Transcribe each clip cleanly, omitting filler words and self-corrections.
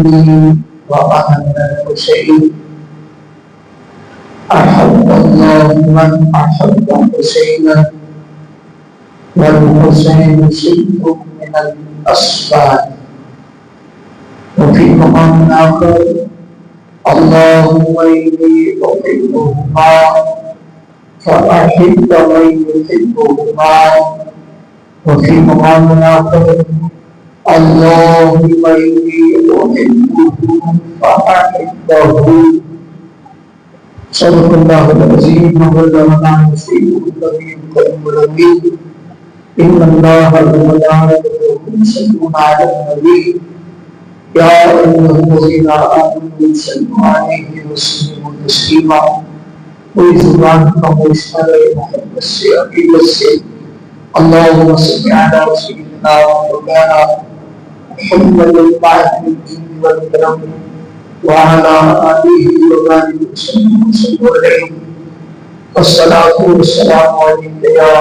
مني وأنا من المسيئين. أحب الله من أحب حسينا والحسين سلك من الأسفار. وفي مقام آخر اللهم إني أحبهما فأحب من يحبهما. وفي مقام آخر اللهم إني أحبه فأحبه. صدق الله العظيم وبلغنا رسوله الكريم. إن الله وملائكته يصلون على النبي يا أيها الذين آمنوا صلوا عليه وسلموا تسليما. کوئی زبان کا مشتاق محبت سے عقیدت سے اللهم صل على سيدنا ومولانا محمد الفاتح الجود والكرم وعلى آله وصحبه وسلم عليه. والصلاة والسلام عليك يا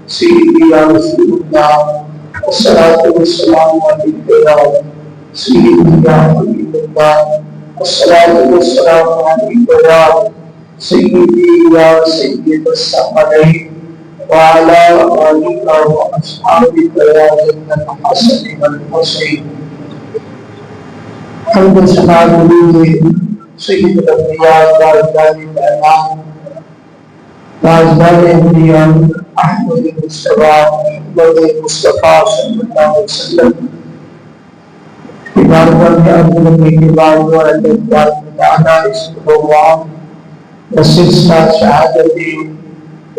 سيدي يا رسول الله. والصلاة والسلام عليك يا سيدي يا حبيب الله. والصلاة والسلام عليك يا سيدي يا سيد الثقلين وعلى آلك وأصحابك يا جنة الحسن والحسين. حمد سنا سيد الأنبياء وأجداد الأنام وأجداد الأنبياء أحمد المصطفى صلى الله عليه وسلم. عبارت میں عبداللہ کے بعد اور اللہ تعالیٰ اس پروگرام سلسلہ شہادت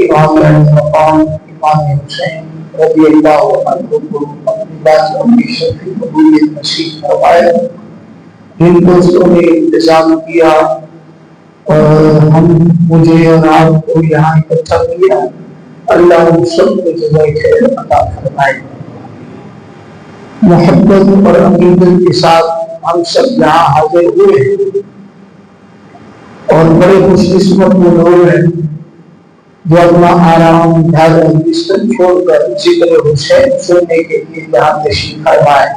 امام المقام امام حسین رضی اللہ عنہ کو اپنی بات اپنی شرفی قبولیت نصیب فرمائے. جن دوستوں نے انتظام کیا اور مجھے اور آپ کو یہاں اکٹھا کیا اللہ ان سب کو جزائے خیر عطا فرمائے. محبت اور عقیدت کے ساتھ ہم سب یہاں حاضر ہوئے ہیں اور بڑے خوش قسمت وہ لوگ ہیں جو اپنا آرام دھاگا بستر چھوڑ کر ذکر حسین سننے کے لیے یہاں تشریف فرما ہے.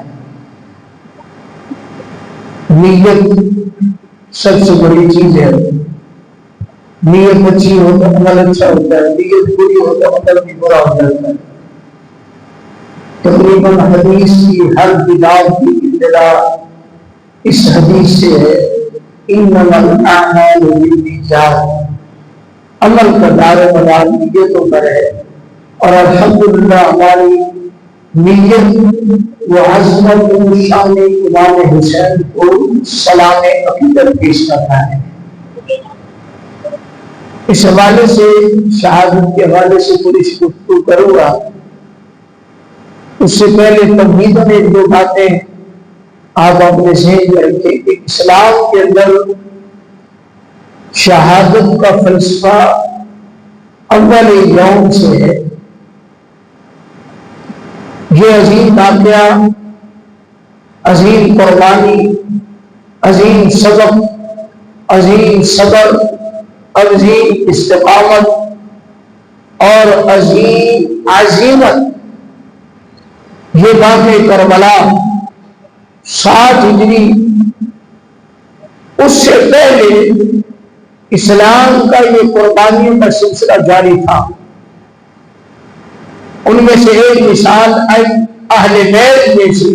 نیت سب سے بڑی چیز ہے. نیت اچھی ہو تو عمل اچھا ہوتا ہے، نیت بری ہو تو عمل بھی برا ہو جاتا ہے. تقریباً حدیث کی ہر بدعت کی ابتدا اس حدیث سے ہے انما الاعمال بالنیات. عمل کا دار و مدار نیتوں پر ہے اور الحمدللہ ہماری نیت و عظمت و شان امام حسین کو سلام عقیدت پیش کرنا ہے. اس حوالے سے شہادت کے حوالے سے تھوڑی سی گفتگو کروں گا. اس سے پہلے تمہیدوں میں دو باتیں آپ اپنے ذہن میں رکھیں کہ اسلام کے اندر شہادت کا فلسفہ اول یوم سے ہے. یہ عظیم واقعہ، عظیم قربانی، عظیم سبق، عظیم صبر، عظیم استقامت اور عظیم عزیمت، یہ واقعہ کربلا 7 ہجری اس سے پہلے اسلام کا یہ قربانیوں کا سلسلہ جاری تھا. ان میں سے ایک مثال اہل بیت میں سے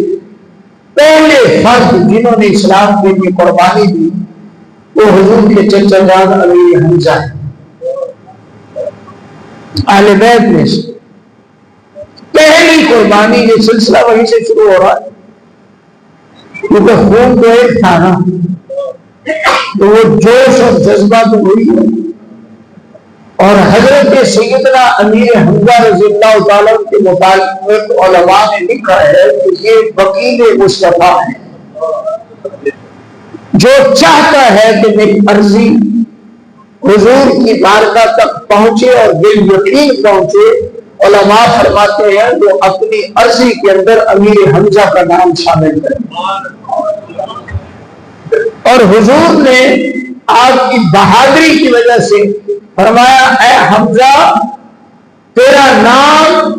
پہلے فرد جنہوں نے اسلام کے لیے قربانی دی وہ حضور کے چچا جان علی حمزہ ہیں. اہل بیت میں سے پہلی قربانی یہ سلسلہ وہیں سے شروع ہو رہا ہے کیونکہ خون تو ایک تھا نا، تو وہ جوش اور جذبہ تو وہی ہے. اور حضرت سیدنا امیر حمزہ رضی اللہ تعالیٰ کے متعلق علماء نے لکھا ہے کہ یہ وکیل مصطفیٰ ہے جو چاہتا ہے کہ میری عرضی حضور کی بارگاہ تک پہنچے اور بالیقین پہنچے. علماء فرماتے ہیں جو اپنی عرضی کے اندر امیر حمزہ کا نام شامل کرے. اور حضور نے آپ کی بہادری کی وجہ سے فرمایا اے حمزہ تیرا نام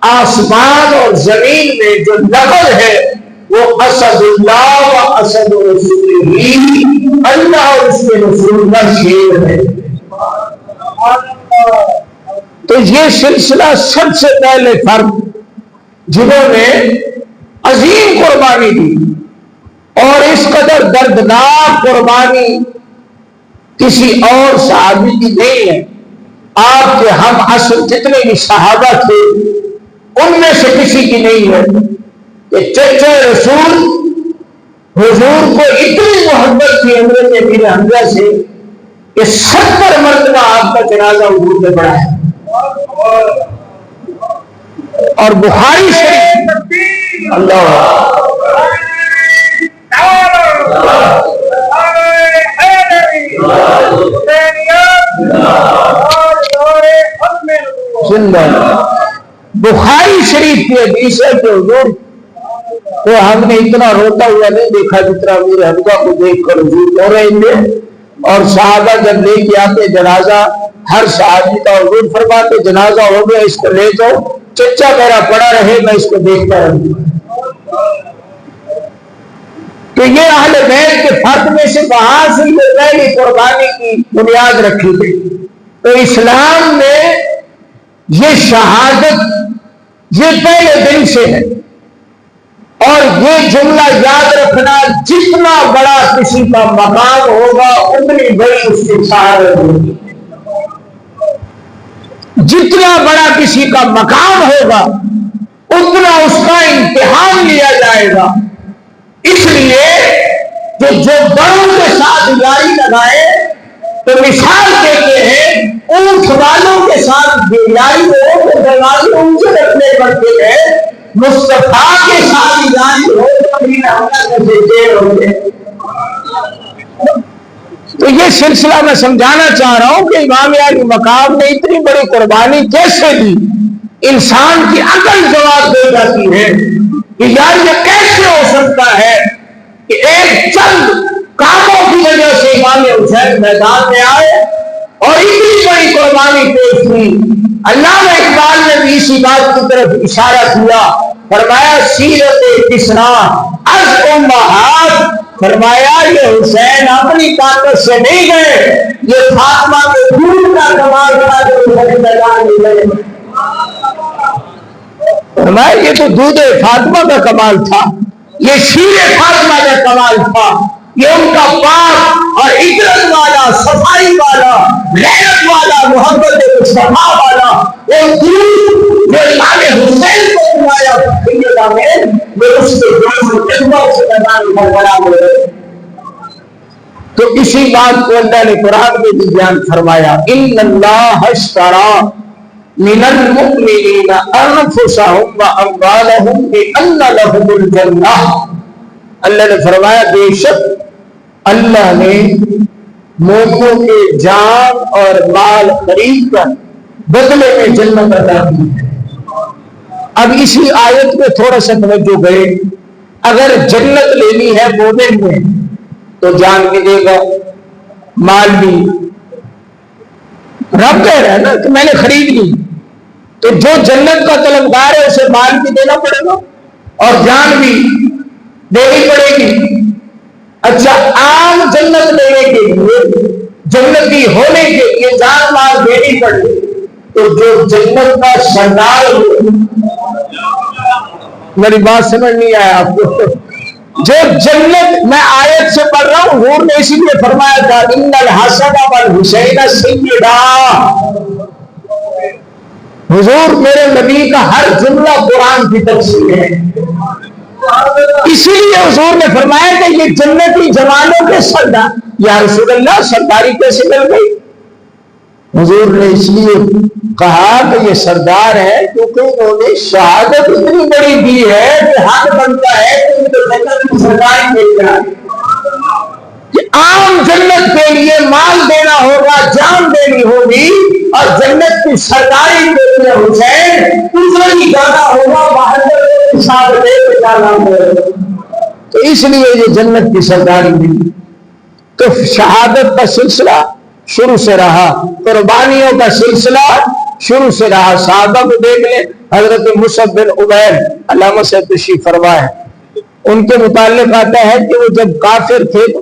آسمان اور زمین میں جو لفظ ہے وہ اسد اللہ و اسد رسول ہی، اللہ اور اس کے رسول کا شیر ہے۔ تو یہ سلسلہ سب سے پہلے فرد جنہوں نے عظیم قربانی دی، اور اس قدر دردناک قربانی کسی اور صحابی کی نہیں ہے۔ آپ کے ہم عصر جتنے بھی صحابہ تھے ان میں سے کسی کی نہیں ہے کہ چچا رسول حضور کو اتنی محبت تھی حضرت امیر حمزہ سے کہ 70 مرتبہ آپ کا جنازہ حضور نے پڑھا ہے۔ اور بخاری شریف اللہ بخاری شریف کی حدیث ہے کہ حضور کو ہم نے اتنا روتا ہوا نہیں دیکھا جتنا امیر حمزہ کو دیکھ کر حضور رو رہے تھے۔ اور صحابہ جب لے کے آتے جنازہ، ہر صحابی کا حضور فرماتے جنازہ ہو گیا اس کو لے جاؤ، چچا میرا پڑا رہے میں اس کو دیکھتا رہوں۔ تو یہ اہل بیت کے فرد میں سے وہاں سے یہ پہلی قربانی کی بنیاد رکھی گئی۔ تو اسلام میں یہ شہادت یہ پہلے دن سے ہے، اور یہ جملہ یاد رکھنا جتنا بڑا کسی کا مقام ہوگا اتنی بڑی اس کی شہادت ہوگی۔ جتنا بڑا کسی کا مقام ہوگا اتنا اس کا امتحان لیا جائے گا۔ اس لیے کہ جو بڑوں کے ساتھ یاری لگائے تو مثال دیتے ہیں اونٹ والوں کے ساتھ یاری ہو تو دروازے اونچے رکھنے پڑتے ہیں، مصطفیٰ کے ساتھ یاری ہو تو امیر حمزہ سے دیر ہوتے ہیں۔ تو یہ سلسلہ میں سمجھانا چاہ رہا ہوں کہ امام علی مقام نے اتنی بڑی قربانی کیسے دی؟ انسان کی عقل جواب دے جاتی ہے کہ یار یہ کیسے ہو سکتا ہے کہ ایک چند کاموں کی وجہ سے امام حسین میدان میں آئے اور اتنی بڑی قربانی پیش ہوئی۔ علامہ اقبال نے بھی اسی بات کی طرف اشارہ کیا، فرمایا سیرت کسنا از امہات، فرمایا یہ حسین اپنی طاقت سے نہیں گئے، یہ فاطمہ کے دودھ کا کمال تھا جو میدان میں گئے۔ فرمایا یہ تو دودھ فاطمہ کا کمال تھا، یہ شیر فاطمہ کا کمال تھا، یہ ان کا پاک اور عزت والا، صفائی والا، غیرت والا، محبت مصطفیٰ والا وہ دودھ جو امام حسین کو پلایا دنیا میں، وہ اس کے خدمت سے میدان میں بنا ہوئے۔ تو اسی بات کو اللہ نے قرآن میں بھی بیان فرمایا، ان اللہ اشتری من المؤمنین انفسهم واموالهم بان لهم الجنہ، اللہ نے فرمایا بے شک اللہ نے مومنوں کے جان اور مال خرید کر بدلے میں جنت عطا کی ہے۔ اب اسی آیت میں تھوڑا سا توجہ کرے، اگر جنت لینی ہے مومن میں تو جان بھی دے گا، مال بھی، رب کہہ رہا ہے نا کہ میں نے خرید لی، تو جو جنت کا طلبگار ہے اسے مال بھی دینا پڑے گا اور جان بھی دینی پڑے گی۔ اچھا، عام جنت لینے کے لیے، جنتی ہونے کے لیے جان مال دینی پڑے، تو جو جنت کا سردار ہو، میری بات سمجھ نہیں آیا آپ کو؟ جو جنت، میں آیت سے پڑھ رہا ہوں، حضور نے اسی لیے فرمایا تھا ان الحسن والحسین سیدا، حضور میرے نبی کا ہر جملہ قرآن کی تفسیر ہے، اسی لیے حضور نے فرمایا کہ یہ جنتی جوانوں کے سردار۔ یا رسول اللہ سرداری کیسے مل گئی؟ حضور نے اس لیے کہا کہ یہ سردار ہے کیونکہ انہوں نے شہادت اتنی بڑی دی ہے کہ حق بنتا ہے کہ ان کو جنت کی سرداری مل جائے۔ کہ عام جنت کے لیے مال دینا ہوگا، جان دینی ہوگی، اور جنت کی سرداری کے لیے حسین دوسرے ہی جانا ہوگا، بہادر کے ساتھ لے کے جانا ہوگا۔ تو اس لیے یہ جنت کی سرداری ملی۔ تو شہادت کا سلسلہ شروع سے رہا، قربانیوں کا سلسلہ شروع سے رہا۔ صحابہ کو دیکھ لیں، حضرت مصعب بن عمیر علامہ سے تشریف فرما ہے، ان کے متعلق آتا ہے کہ وہ جب کافر تھے